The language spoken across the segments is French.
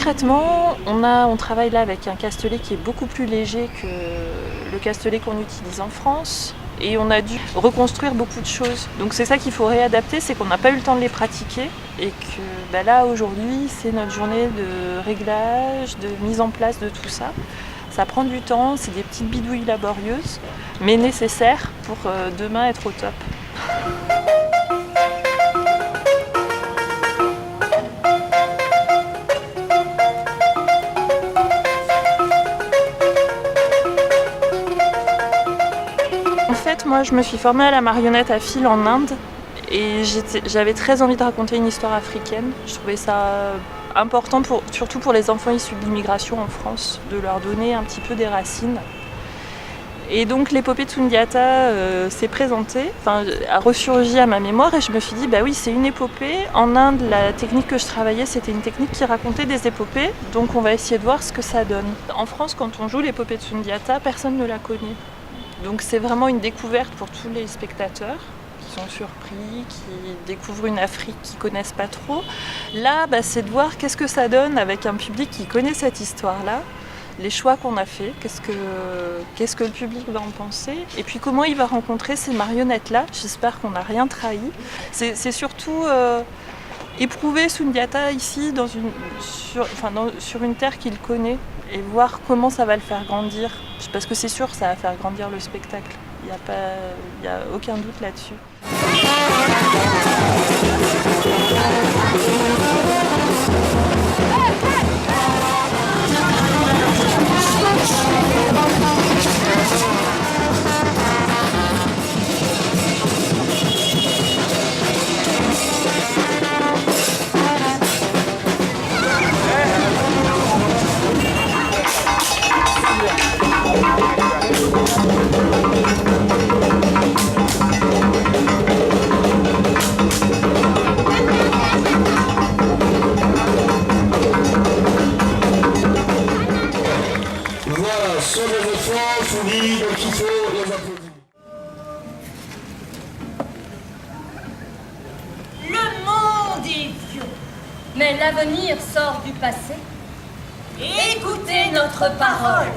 concrètement, on travaille là avec un castelet qui est beaucoup plus léger que le castelet qu'on utilise en France. Et on a dû reconstruire beaucoup de choses. Donc c'est ça qu'il faut réadapter, c'est qu'on n'a pas eu le temps de les pratiquer. Et que là, aujourd'hui, c'est notre journée de réglage, de mise en place de tout ça. Ça prend du temps, c'est des petites bidouilles laborieuses, mais nécessaires pour demain être au top. En fait, moi, je me suis formée à la marionnette à fil en Inde et j'avais très envie de raconter une histoire africaine. Je trouvais ça important, surtout pour les enfants issus de l'immigration en France, de leur donner un petit peu des racines. Et donc l'épopée de Sundiata s'est présentée, a ressurgi à ma mémoire et je me suis dit, bah oui, c'est une épopée. En Inde, la technique que je travaillais, c'était une technique qui racontait des épopées, donc on va essayer de voir ce que ça donne. En France, quand on joue l'épopée de Sundiata, personne ne la connaît. Donc c'est vraiment une découverte pour tous les spectateurs qui sont surpris, qui découvrent une Afrique qu'ils ne connaissent pas trop. Là, c'est de voir qu'est-ce que ça donne avec un public qui connaît cette histoire-là, les choix qu'on a faits, qu'est-ce que le public va en penser, et puis comment il va rencontrer ces marionnettes-là. J'espère qu'on n'a rien trahi. C'est surtout éprouver Sundiata ici sur une terre qu'il connaît et voir comment ça va le faire grandir. Parce que c'est sûr, ça va faire grandir le spectacle. Il n'y a aucun doute là-dessus. Voilà, sur les efforts, faut dire, donc il faut les applaudir. Le monde est vieux, mais l'avenir sort du passé. Écoutez notre parole.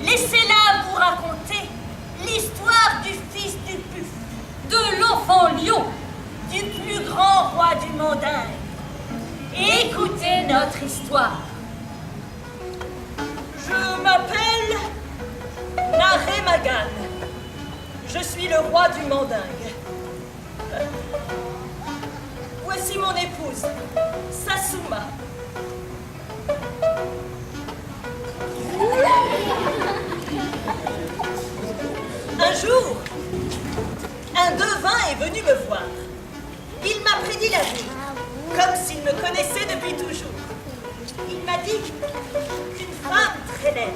Laissez-la vous raconter l'histoire du fils du buffle, de l'enfant lion, du plus grand roi du mandingue. Écoutez notre histoire. Je m'appelle Naremagan. Je suis le roi du mandingue. Voici mon épouse, Sasuma. Un jour, un devin est venu me voir. Il m'a prédit l'avenir, comme s'il me connaissait depuis toujours. Il m'a dit qu'une femme très laide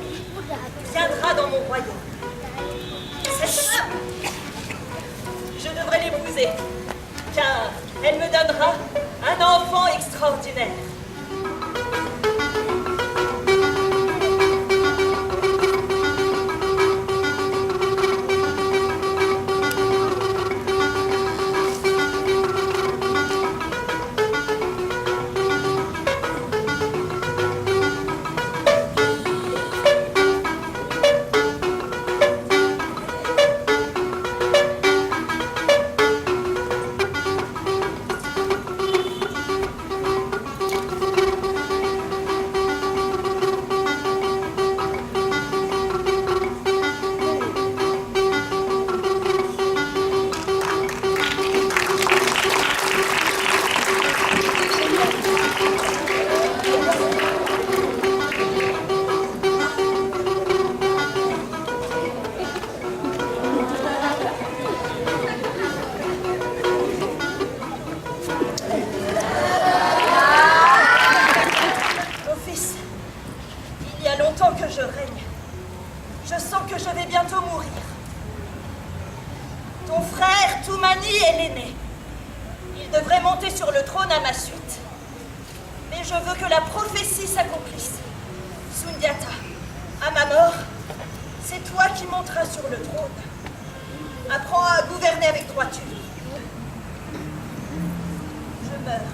viendra dans mon royaume. Cette femme, je devrais l'épouser, car elle me donnera un enfant extraordinaire. Je règne. Je sens que je vais bientôt mourir. Ton frère Toumani est l'aîné. Il devrait monter sur le trône à ma suite. Mais je veux que la prophétie s'accomplisse. Sundiata, à ma mort, c'est toi qui monteras sur le trône. Apprends à gouverner avec droiture. Je meurs.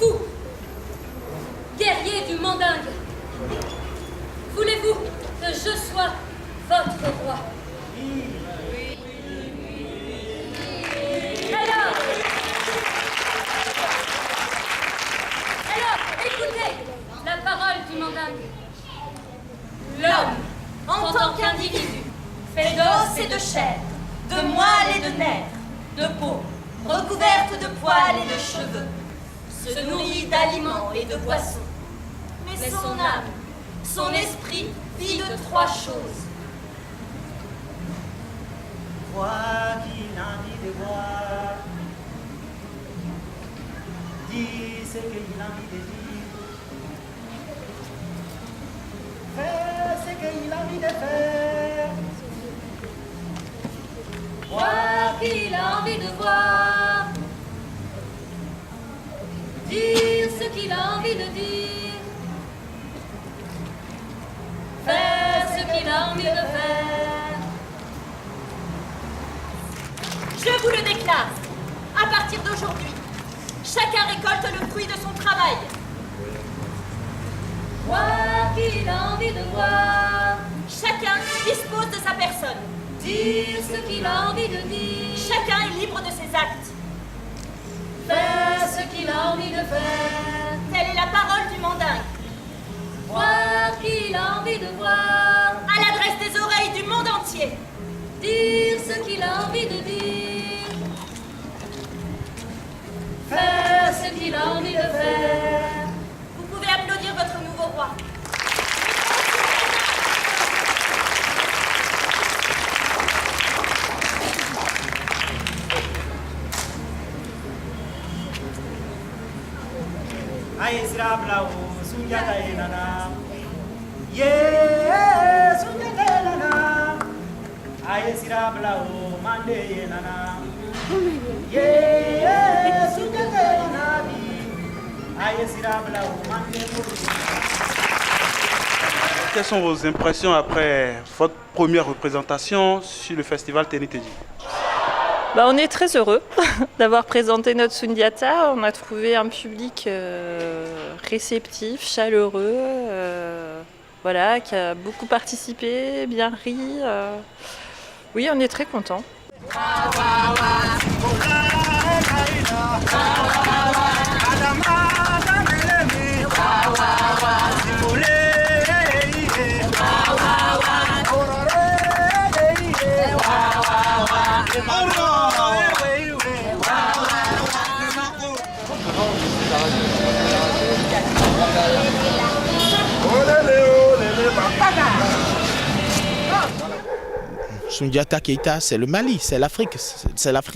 Vous, guerriers du Mandingue, voulez-vous que je sois votre roi? Alors, écoutez la parole du Mandingue. L'homme, en tant qu'individu, fait d'os et de chair, de moelle et de nerfs, de peau, recouverte de poils et de cheveux, se nourrit d'aliments et de boissons. Mais son âme, son esprit vit de trois choses. Vois qu'il a envie de voir, dis ce qu'il a envie de dire, fais ce qu'il a envie de faire. Voir qu'il a envie de voir, dire ce qu'il a envie de dire, faire ce qu'il a envie de faire. Je vous le déclare, à partir d'aujourd'hui, chacun récolte le fruit de son travail. Voir qu'il a envie de voir, Chacun dispose de sa personne. dire ce qu'il a envie de dire, Chacun est libre de ses actes. faire ce qu'il a envie de faire. Telle est la parole du Mandingue, Voir qu'il a envie de voir, à l'adresse des oreilles du monde entier. dire ce qu'il a envie de dire, faire ce qu'il a envie de faire. Vous pouvez applaudir votre nouveau roi. Aye sirabla o sunjata enana, ye sunjata enana. Aye sirabla o mande enana, ye sunjata enana bi. Aye sirabla o mande muru. Quelles sont vos impressions après votre première représentation sur le festival Teniteji? On est très heureux d'avoir présenté notre Sundiata. On a trouvé un public réceptif, chaleureux, voilà, qui a beaucoup participé, bien ri. Oui, on est très contents. Soundiata Keita, c'est le Mali, c'est l'Afrique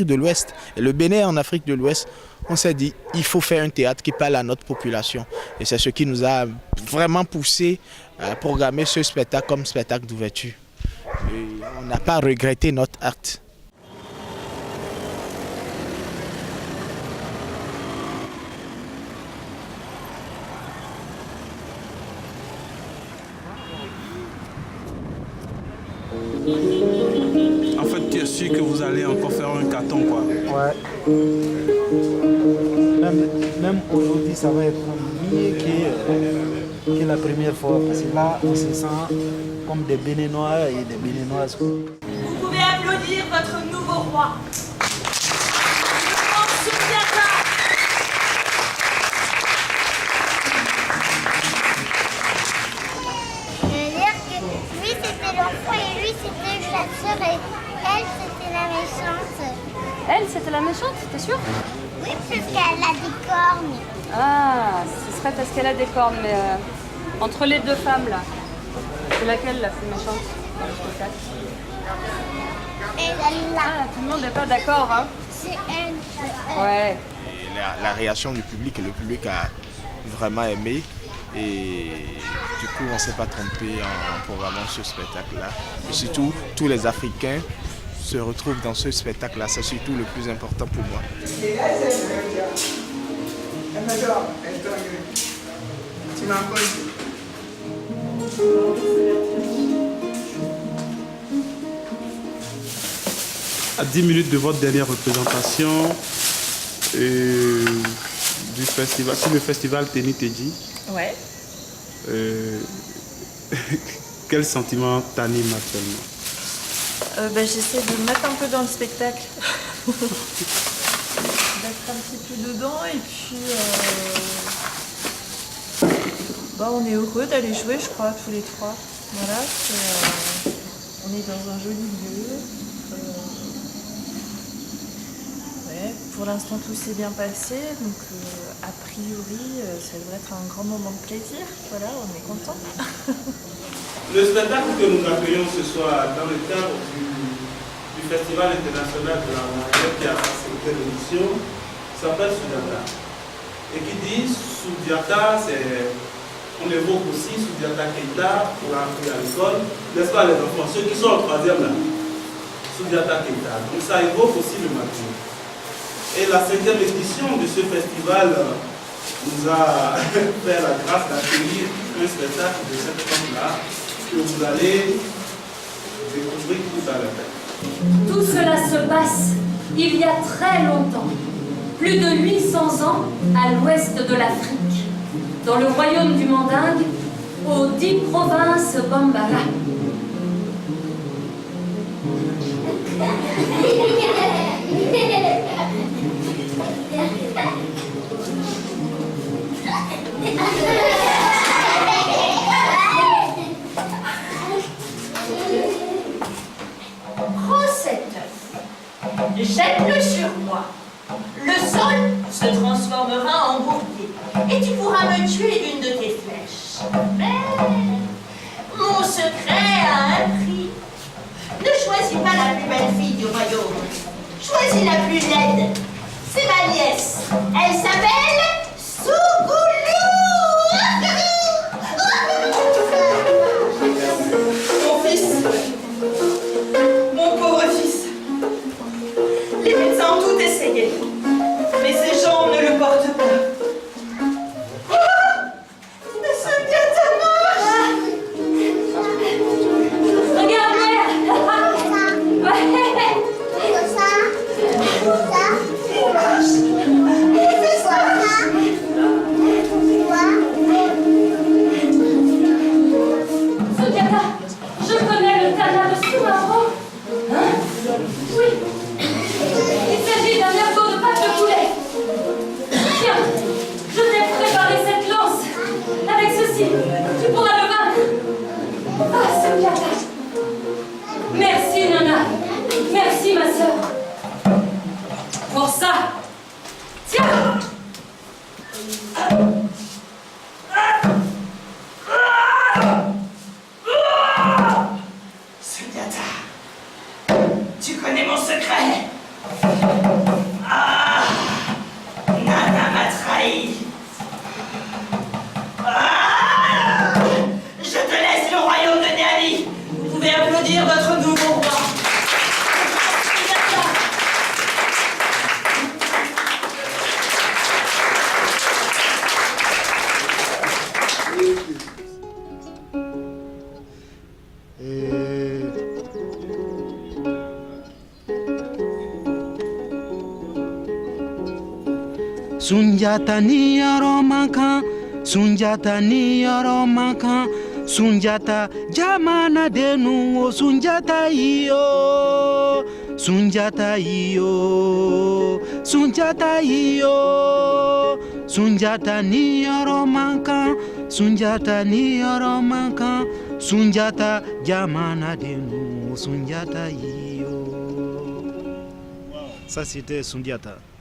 de l'Ouest. Et le Bénin en Afrique de l'Ouest, on s'est dit, il faut faire un théâtre qui parle à notre population. Et c'est ce qui nous a vraiment poussé à programmer ce spectacle comme spectacle d'ouverture. On n'a pas regretté notre acte. En fait, tu es sûr que vous allez encore faire un carton, quoi. Ouais. Même aujourd'hui, ça va être mieux que la première fois. Parce que là, on se sent comme des Béninois et des Béninoises. Vous pouvez applaudir votre nouveau roi. Le grand Sundiata. Je veux dire que lui c'était l'enfant et lui c'était le chasseur et elle c'était la méchante. Elle, c'était la méchante, t'es sûre? Oui, parce qu'elle a des cornes. Ah, ce serait parce qu'elle a des cornes, mais entre les deux femmes là, c'est laquelle la plus méchante dans le spectacle? Et elle là. Ah, tout le monde n'est pas d'accord, hein? C'est elle. Ouais. Et la réaction du public, le public a vraiment aimé. Et du coup, on ne s'est pas trompé en programmant ce spectacle-là. Et surtout, tous les Africains se retrouvent dans ce spectacle-là. C'est surtout le plus important pour moi. À 10 minutes de votre dernière représentation du festival, sur le festival Tenitedji, Ouais. quel sentiment t'anime actuellement? J'essaie de me mettre un peu dans le spectacle. D'être un petit peu dedans et puis on est heureux d'aller jouer, je crois, tous les trois. Voilà, on est dans un joli lieu. Pour l'instant tout s'est bien passé, donc a priori ça devrait être un grand moment de plaisir. Voilà, on est content. Le spectacle que nous accueillons ce soir dans le cadre du Festival international de la marionnette qui a facilité l'émission s'appelle Sundiata. Et qui dit Sundiata, on évoque aussi Sundiata Keita pour appris à l'école, n'est-ce pas les enfants, ceux qui sont en troisième là, Sundiata Keita. Donc ça évoque aussi le matin. Et la 7e édition de ce festival nous a fait la grâce d'accueillir un spectacle de cette forme-là que vous allez découvrir tout à l'heure. Tout cela se passe il y a très longtemps, plus de 800 ans à l'ouest de l'Afrique, dans le royaume du Mandingue, aux 10 provinces Bambara. Prends cet œuf, jette-le sur moi. Le sol se transformera en bourbier et tu pourras me tuer d'une de tes flèches. Mais mon secret a un prix. Ne choisis pas la plus belle fille du royaume. Choisis la plus laide. C'est ma nièce. Elle s'appelle Sougoulou. Mon fils. Mon pauvre fils. Les médecins ont tout essayé. Mais ses jambes ne le portent pas. Mais Sundiata marche. Regarde, mère. Sundiata, je connais le Tana de Sumaro. Hein? Oui. Il s'agit d'un ergot de pâte de poulet. Tiens, je t'ai préparé cette lance. Avec ceci, tu pourras le vaincre. Ah, Sundiata. Merci, Nana. Merci, ma sœur. Pour ça, tiens. Sundiata, tu connais mon secret. Ah, Nana m'a trahi. Ah, je te laisse le royaume de Néali. Vous pouvez applaudir votre nouveau roi. Sundiata. Sunjata ni yɔrɔ man kan, Sunjata ni yɔrɔ man kan, Sunjata jamanadenw o Sunjata yi yo, Sunjata yi yo, Sunjata yi yo, Sunjata ni yɔrɔ man kan, Sunjata ni yɔrɔ man kan, Sunjata jamanadenw o Sunjata yi yo. Ça c'était Sunjata.